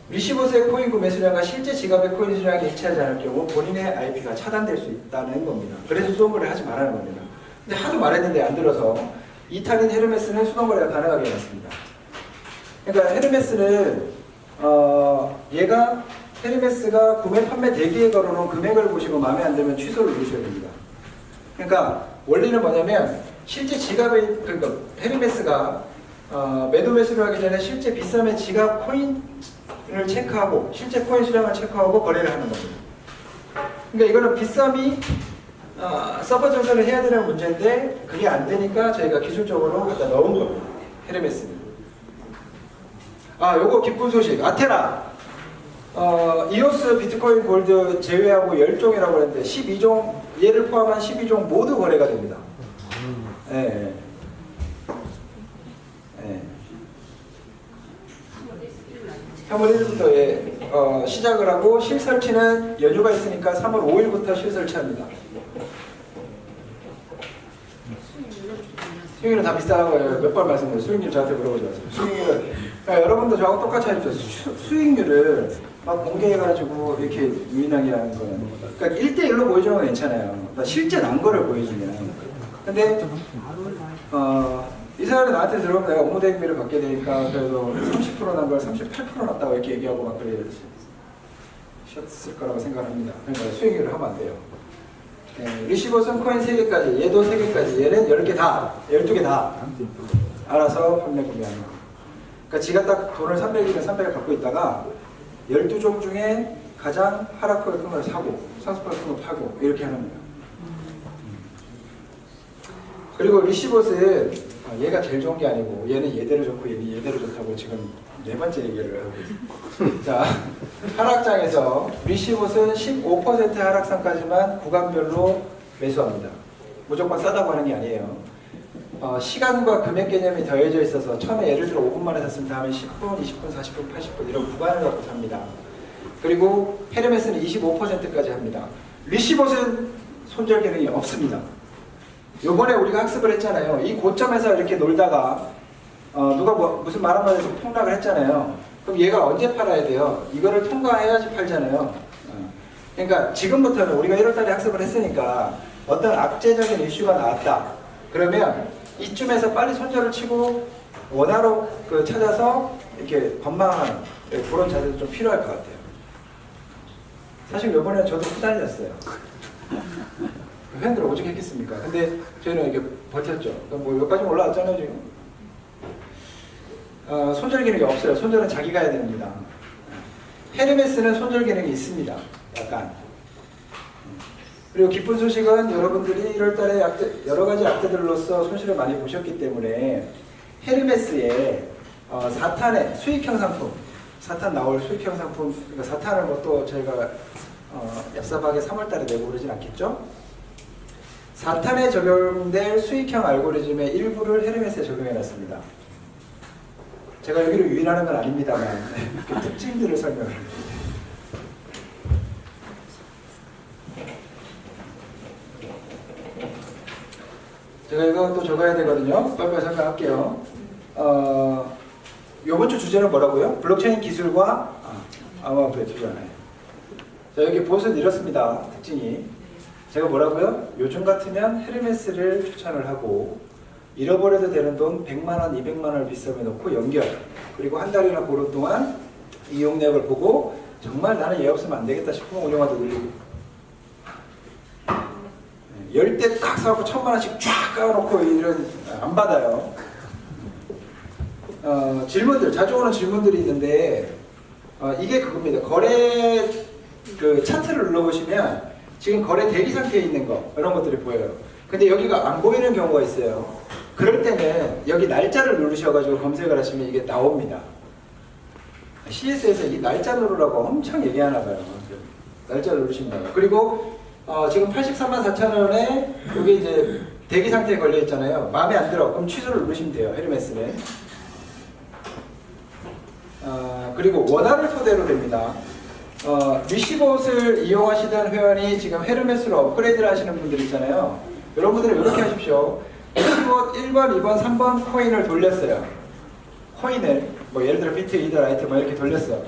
리시봇의 코인 구매 수량과 실제 지갑의 코인 수량이 일치하지 않을 경우 본인의 IP가 차단될 수 있다는 겁니다. 그래서 수동거래 하지 말라는 겁니다. 근데 하도 말했는데 안 들어서 2탄인 헤르메스는 수동거래가 가능하게 해놨습니다. 그러니까 헤르메스는 얘가 헤르메스가 구매 판매 대기에 걸어놓은 금액을 보시고 마음에 안 들면 취소를 누르셔야 됩니다. 그러니까 원리는 뭐냐면 실제 지갑의 그러니까 헤르메스가 매도 매수를 하기 전에 실제 빗썸의 지갑 코인을 체크하고 실제 코인 수량을 체크하고 거래를 하는 겁니다. 그러니까 이거는 빗썸이 서버 전선을 해야 되는 문제인데 그게 안 되니까 저희가 기술적으로 갖다 넣은 겁니다. 헤르메스는. 요거 기쁜 소식. 아테나. 이오스 비트코인 골드 제외하고 10종이라고 했는데 12종, 얘를 포함한 12종 모두 거래가 됩니다. 네. 3월 1일부터 시작을 하고 실설치는 연휴가 있으니까 3월 5일부터 실설치합니다. 수익률은 다 비슷하다고 몇 번 말씀드려요. 수익률 저한테 물어보지 마세요. 수익률은 그러니까 여러분도 저하고 똑같이 하십시오. 수익률을 막 공개해가지고 이렇게 유인하게 하는 거는 그러니까 1대1로 보여주는 건 괜찮아요. 그러니까 실제 난 거를 보여주면. 근데 이 사람이 나한테 들어오면 내가 업무 대행비를 받게 되니까 그래도 30%난 걸 38% 났다고 이렇게 얘기하고 막 그랬을 거라고 생각합니다. 그러니까 수익률을 하면 안 돼요. 네, 리시버슨 코인 3개까지, 얘도 3개까지, 얘는 10개 다, 12개 다 알아서 판매 구매하는 거. 그러니까 지가 딱 돈을 300이면 300을 갖고 있다가 12종 중에 가장 하락을 큰 걸 사고 30% 큰 걸 파고 이렇게 하는 거예요. 그리고 리시버스는 얘가 제일 좋은 게 아니고 얘는 얘대로 좋고 얘는 얘대로 좋다고 지금 4번째 얘기를 하고 있어요. 자, 하락장에서 리시봇은 15% 하락선까지만 구간별로 매수합니다. 무조건 싸다고 하는 게 아니에요. 시간과 금액 개념이 더해져 있어서 처음에 예를 들어 5분 만에 샀으면 다음에 10분, 20분, 40분, 80분 이런 구간을 갖고 삽니다. 그리고 헤르메스는 25%까지 합니다. 리시봇은 손절 기능이 없습니다. 요번에 우리가 학습을 했잖아요. 이 고점에서 이렇게 놀다가 누가 무슨 말 한마디 해서 폭락을 했잖아요. 그럼 얘가 언제 팔아야 돼요? 이거를 통과해야지 팔잖아요. 그러니까 지금부터는 우리가 1월달에 학습을 했으니까 어떤 악재적인 이슈가 나왔다. 그러면 이쯤에서 빨리 손절을 치고 원화로 찾아서 이렇게 건망하는 그런 자세도 좀 필요할 것 같아요. 사실 이번에 저도 후달렸어요. 회원들 오직 했겠습니까? 근데 저희는 이렇게 버텼죠. 뭐 여기까지 올라왔잖아요 지금. 손절 기능이 없어요. 손절은 자기가 해야 됩니다. 헤르메스는 손절 기능이 있습니다. 약간. 그리고 기쁜 소식은 여러분들이 1월달에 여러 가지 악재들로서 손실을 많이 보셨기 때문에 헤르메스의 사탄의 수익형 상품, 사탄 나올 수익형 상품, 그러니까 사탄을 뭐 또 저희가 얍삽하게 3월달에 내고 그러진 않겠죠? 사탄에 적용될 수익형 알고리즘의 일부를 헤르메스에 적용해놨습니다. 제가 여기를 유인하는 건 아닙니다만 그 특징들을 설명을 합니다. 제가 이거 또 적어야 되거든요. 빨리빨리 설명할게요. 이번 주 주제는 뭐라고요? 블록체인 기술과 암호화폐 투자네. 자, 여기 보시면 이렇습니다. 특징이. 제가 뭐라고요? 요즘 같으면 헤르메스를 추천을 하고 잃어버려도 되는 돈 100만원, 200만원을 빗썸에 놓고 연결, 그리고 한 달이나 보름 동안 이용량을 보고 정말 나는 얘 없으면 안 되겠다 싶으면 운영화도 늘리고 10대 딱 사갖고 1000만원씩 쫙 까놓고 이런 안 받아요. 질문들, 자주 오는 질문들이 있는데 이게 그겁니다. 거래 차트를 눌러보시면 지금 거래 대기 상태에 있는 거 이런 것들이 보여요. 근데 여기가 안 보이는 경우가 있어요. 그럴 때는 여기 날짜를 누르셔가지고 검색을 하시면 이게 나옵니다. CS에서 이 날짜 누르라고 엄청 얘기하나 봐요. 날짜를 누르시면 나와요. 그리고 지금 83만 4천 원에 여기 이제 대기 상태에 걸려 있잖아요. 마음에 안 들어. 그럼 취소를 누르시면 돼요. 헤르메스는. 그리고 원화를 토대로 됩니다. 리시봇을 이용하시던 회원이 지금 헤르메스로 업그레이드를 하시는 분들 있잖아요. 여러분들은 이렇게 하십시오. 리시봇 1번, 2번, 3번 코인을 돌렸어요. 코인을 뭐 예를 들어 비트, 이더, 라이트 뭐 이렇게 돌렸어.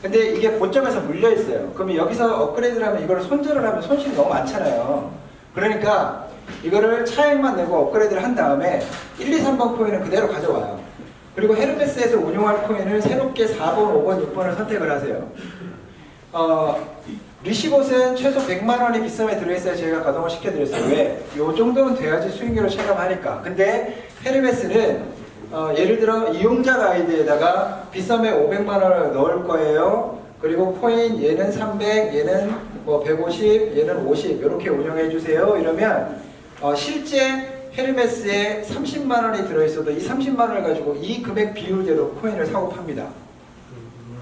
근데 이게 고점에서 물려 있어요. 그러면 여기서 업그레이드를 하면 이거를 손절을 하면 손실이 너무 많잖아요. 그러니까 이거를 차액만 내고 업그레이드를 한 다음에 1, 2, 3번 코인은 그대로 가져와요. 그리고 헤르메스에서 운용할 코인을 새롭게 4번, 5번, 6번을 선택을 하세요. 리시봇은 최소 100만 원이 빗썸에 들어있어야 저희가 가동을 시켜드렸어요. 왜? 요 정도는 돼야지 수익률을 체감하니까. 근데 헤르메스는 예를 들어 이용자 가이드에다가 빗썸에 500만 원을 넣을 거예요. 그리고 코인 얘는 300, 얘는 뭐 150, 얘는 50 이렇게 운영해 주세요. 이러면 실제 헤르메스에 30만 원이 들어있어도 이 30만 원을 가지고 이 금액 비율대로 코인을 사고 팝니다.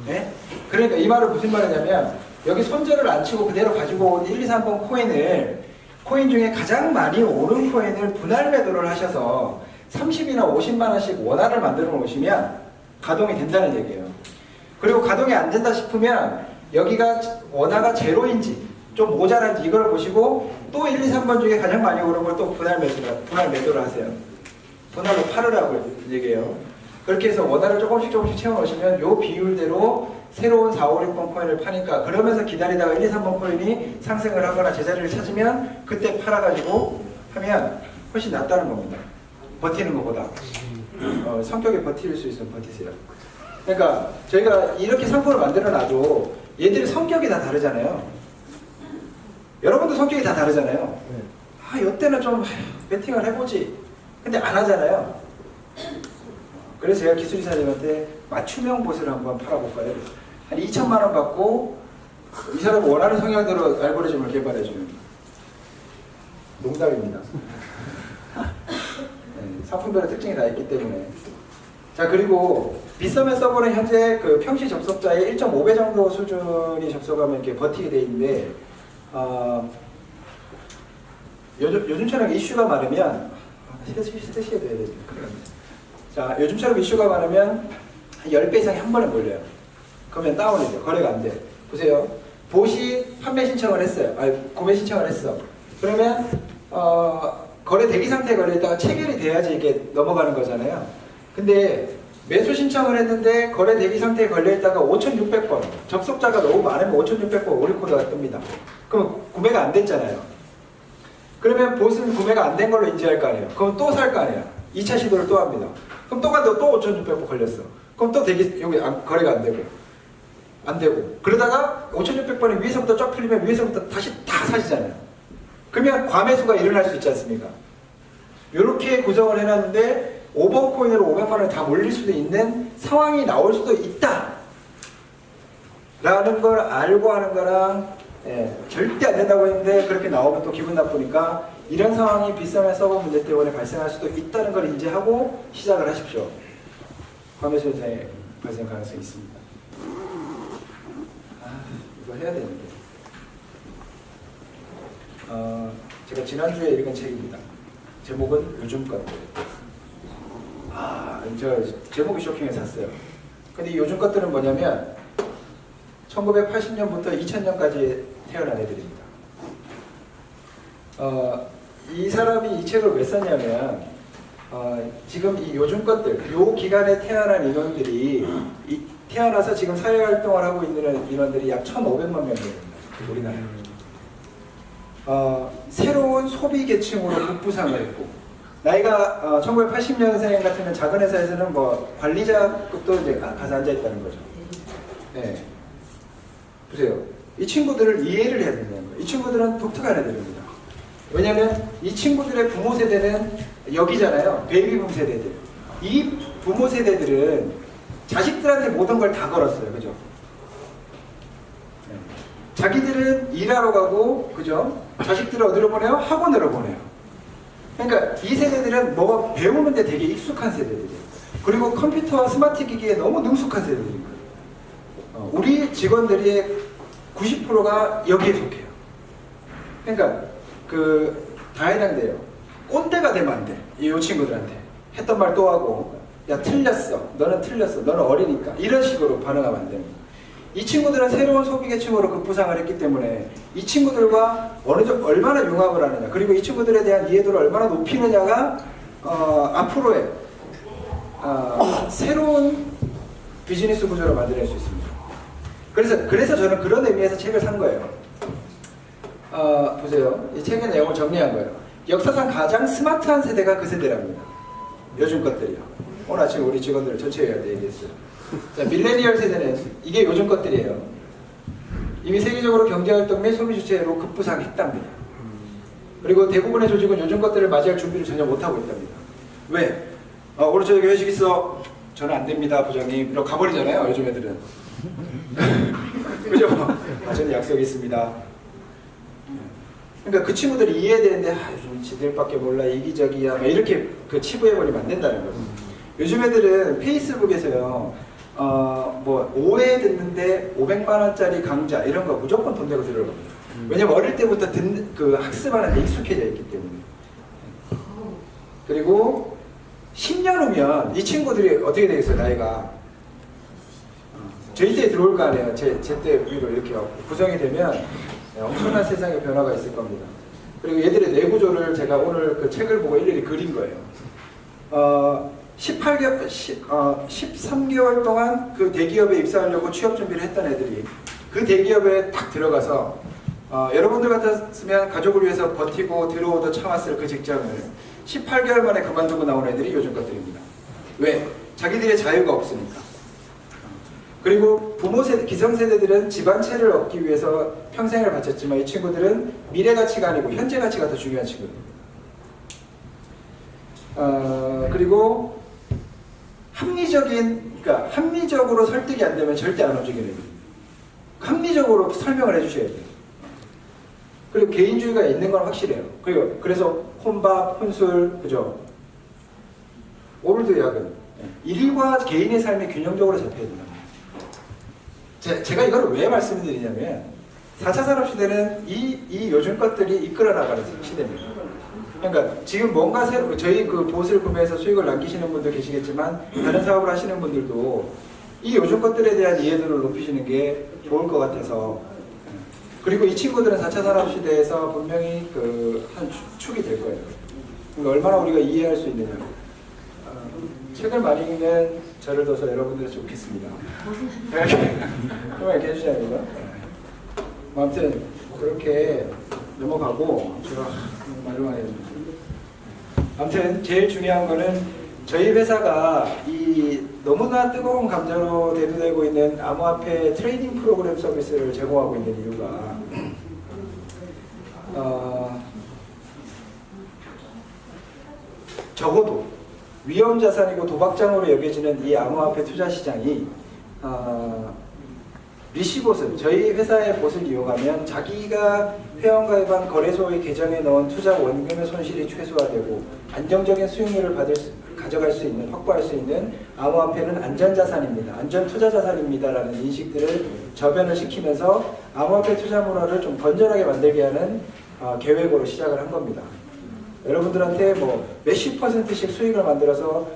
네? 그러니까 이 말은 무슨 말이냐면 여기 손절을 안 치고 그대로 가지고 온 1, 2, 3번 코인 중에 가장 많이 오른 코인을 분할 매도를 하셔서 30이나 50만 원씩 원화를 만들어 놓으시면 가동이 된다는 얘기예요. 그리고 가동이 안 된다 싶으면 여기가 원화가 제로인지 좀 모자란지 이걸 보시고 또 1, 2, 3번 중에 가장 많이 오른 걸 또 분할 매도를 하세요. 분할로 팔으라고 얘기해요. 그렇게 해서 원화를 조금씩 채워 넣으시면 요 비율대로 새로운 4, 5, 6번 코인을 파니까 그러면서 기다리다가 1, 2, 3번 코인이 상승을 하거나 제자리를 찾으면 그때 팔아가지고 하면 훨씬 낫다는 겁니다. 버티는 것보다. 성격에 버틸 수 있으면 버티세요. 그러니까 저희가 이렇게 상품을 만들어 놔도 얘들이 성격이 다 다르잖아요. 여러분도 성격이 다 다르잖아요. 이때는 좀 배팅을 해보지. 근데 안 하잖아요. 그래서 제가 기술이사님한테 맞춤형 봇을 한번 팔아볼까요? 한 2천만 원 받고 이 사람 원하는 성향대로 알고리즘을 개발해주는 농담입니다. 상품별의 특징이 다 있기 때문에. 자, 그리고 빗썸의 서버는 현재 그 평시 접속자의 1.5배 정도 수준이 접속하면 이렇게 버티게 돼 있는데, 요즘처럼 이슈가 많으면, 스테시에 돼야 되죠. 자, 요즘처럼 이슈가 많으면 한 10배 이상이 한 번에 몰려요. 그러면 다운이 돼요. 거래가 안 돼. 보세요. 봇이 판매 신청을 했어요. 구매 신청을 했어. 그러면, 거래 대기 상태에 걸려있다가 체결이 돼야지 이게 넘어가는 거잖아요. 근데 매수 신청을 했는데 거래 대기 상태에 걸려있다가 5,600번 접속자가 너무 많으면 5,600번 오류코드가 뜹니다. 그럼 구매가 안 됐잖아요. 그러면 봇은 구매가 안 된 걸로 인지할 거 아니에요. 그럼 또 살 거 아니에요. 2차 시도를 또 합니다. 그럼 또 가도 또 5,600번 걸렸어. 그럼 또 대기 여기 거래가 안 되고 그러다가 5,600번이 위에서부터 쫙 풀리면 위에서부터 다시 다 사시잖아요. 그러면 과매수가 일어날 수 있지 않습니까? 이렇게 구성을 해놨는데 오버코인으로 500만 원이 다 몰릴 수도 있는 상황이 나올 수도 있다 라는 걸 알고 하는 거랑 절대 안 된다고 했는데 그렇게 나오면 또 기분 나쁘니까 이런 상황이 빗썸의 서버 문제 때문에 발생할 수도 있다는 걸 인지하고 시작을 하십시오. 과매수 현상이 발생 가능성이 있습니다. 이거 해야 되는데 제가 지난주에 읽은 책입니다. 제목은 요즘 것들. 저 제목이 쇼킹해서 샀어요. 근데 이 요즘 것들은 뭐냐면 1980년부터 2000년까지 태어난 애들입니다. 이 사람이 이 책을 왜 썼냐면 지금 이 요즘 것들, 요 기간에 태어난 인원들이 태어나서 지금 사회활동을 하고 있는 인원들이 약 1,500만 명 됩니다. 우리나라에. 새로운 소비 계층으로 급부상을 했고 나이가 1980년생 같으면 작은 회사에서는 뭐 관리자급도 이제 가서 앉아 있다는 거죠. 네. 보세요. 이 친구들을 이해를 해야 된다는 거예요. 이 친구들은 독특한 애들입니다. 왜냐하면 이 친구들의 부모 세대는 여기잖아요. 베이비붐 세대들. 이 부모 세대들은 자식들한테 모든 걸 다 걸었어요. 그죠? 네. 자기들은 일하러 가고, 그죠? 자식들을 어디로 보내요? 학원으로 보내요. 그러니까 이 세대들은 뭐가 배우는데 되게 익숙한 세대들이에요. 그리고 컴퓨터와 스마트 기기에 너무 능숙한 세대들입니다. 우리 직원들의 90%가 여기에 속해요. 그러니까 다 해당돼요. 꼰대가 되면 안 돼. 이 친구들한테. 했던 말 또 하고 야 틀렸어. 너는 틀렸어. 너는 어리니까. 이런 식으로 반응하면 안 됩니다. 이 친구들은 새로운 소비 계층으로 급부상을 했기 때문에 이 친구들과 얼마나 융합을 하느냐 그리고 이 친구들에 대한 이해도를 얼마나 높이느냐가 앞으로의 새로운 비즈니스 구조를 만들어낼 수 있습니다. 그래서 저는 그런 의미에서 책을 산 거예요. 보세요. 이 책의 내용을 정리한 거예요. 역사상 가장 스마트한 세대가 그 세대랍니다. 요즘 것들이요. 오늘 아침 우리 직원들 전체회의할 때 얘기했어요. 자, 밀레니얼 세대는 이게 요즘 것들이에요. 이미 세계적으로 경제활동 및 소비 주체로 급부상했답니다. 그리고 대부분의 조직은 요즘 것들을 맞이할 준비를 전혀 못하고 있답니다. 왜? 오늘 저녁에 회식 있어. 저는 안 됩니다, 부장님. 이러고 가버리잖아요, 요즘 애들은. 그죠? 저는 약속이 있습니다. 그러니까 그 친구들이 이해되는데 요즘 지들밖에 몰라, 이기적이야, 막 이렇게 치부해버리면 안 된다는 거죠. 요즘 애들은 페이스북에서요. 뭐 5회 듣는데 500만 원짜리 강좌 이런 거 무조건 돈 내고 들어갑니다. 왜냐면 어릴 때부터 학습하는 데 익숙해져 있기 때문에. 그리고 10년 후면 이 친구들이 어떻게 되겠어요, 나이가? 저희 때에 들어올 거 아니에요. 제때 위로 이렇게 구성이 되면 엄청난 세상의 변화가 있을 겁니다. 그리고 얘들의 내구조를 제가 오늘 그 책을 보고 일일이 그린 거예요. 13개월 동안 그 대기업에 입사하려고 취업 준비를 했던 애들이 그 대기업에 딱 들어가서 여러분들 같았으면 가족을 위해서 버티고 들어오도 참았을 그 직장을 18개월 만에 그만두고 나온 애들이 요즘 것들입니다. 왜? 자기들의 자유가 없으니까. 그리고 부모 세대, 기성세대들은 집안채를 얻기 위해서 평생을 바쳤지만 이 친구들은 미래 가치가 아니고 현재 가치가 더 중요한 친구들. 그리고 그러니까 합리적으로 설득이 안 되면 절대 안 움직이는 애들. 합리적으로 설명을 해주셔야 돼요. 그리고 개인주의가 있는 건 확실해요. 그래서 혼밥, 혼술, 그죠? 오늘도 야근. 일과 개인의 삶이 균형적으로 잡혀야 된다. 제가 이걸 왜 말씀드리냐면 4차 산업시대는 이 요즘 것들이 이끌어 나가는 시대입니다. 그러니까 지금 뭔가 새로 저희 그 보스를 구매해서 수익을 남기시는 분도 계시겠지만 다른 사업을 하시는 분들도 이 요즘 것들에 대한 이해도를 높이시는 게 좋을 것 같아서 그리고 이 친구들은 4차 산업시대에서 분명히 한 축이 될 거예요. 그러니까 얼마나 우리가 이해할 수 있느냐. 책을 많이 읽는 저를 둬서 여러분들이 좋겠습니다. 정말 이렇게 해주셔야 아무튼 그렇게 넘어가고 제가 말을 많이 했습니다. 아무튼 제일 중요한 거는 저희 회사가 이 너무나 뜨거운 감자로 대두되고 있는 암호화폐 트레이딩 프로그램 서비스를 제공하고 있는 이유가 적어도 위험자산이고 도박장으로 여겨지는 이 암호화폐 투자 시장이 리시봇을 저희 회사의 봇을 이용하면 자기가 회원가입한 거래소의 계정에 넣은 투자 원금의 손실이 최소화되고 안정적인 수익률을 가져갈 수 있는 확보할 수 있는 암호화폐는 안전자산입니다. 안전투자자산입니다. 라는 인식들을 저변을 시키면서 암호화폐 투자 문화를 좀 건전하게 만들게 하는 계획으로 시작을 한 겁니다. 여러분들한테 뭐 몇십 %씩 수익을 만들어서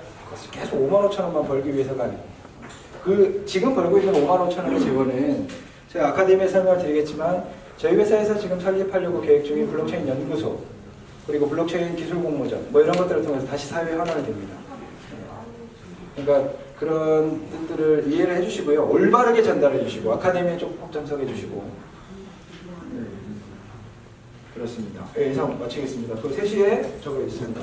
계속 5만 5천 원만 벌기 위해서가 아니고 지금 벌고 있는 5만 5천 원의 재원은 제가 아카데미에 설명을 드리겠지만 저희 회사에서 지금 설립하려고 계획 중인 블록체인 연구소 그리고 블록체인 기술 공모전 뭐 이런 것들을 통해서 다시 사회에 환원이 됩니다. 그러니까 그런 뜻들을 이해를 해주시고요. 올바르게 전달해 주시고 아카데미에 좀 참석해 주시고 그렇습니다. 네, 이상 마치겠습니다. 그 3시에 적어 있습니다.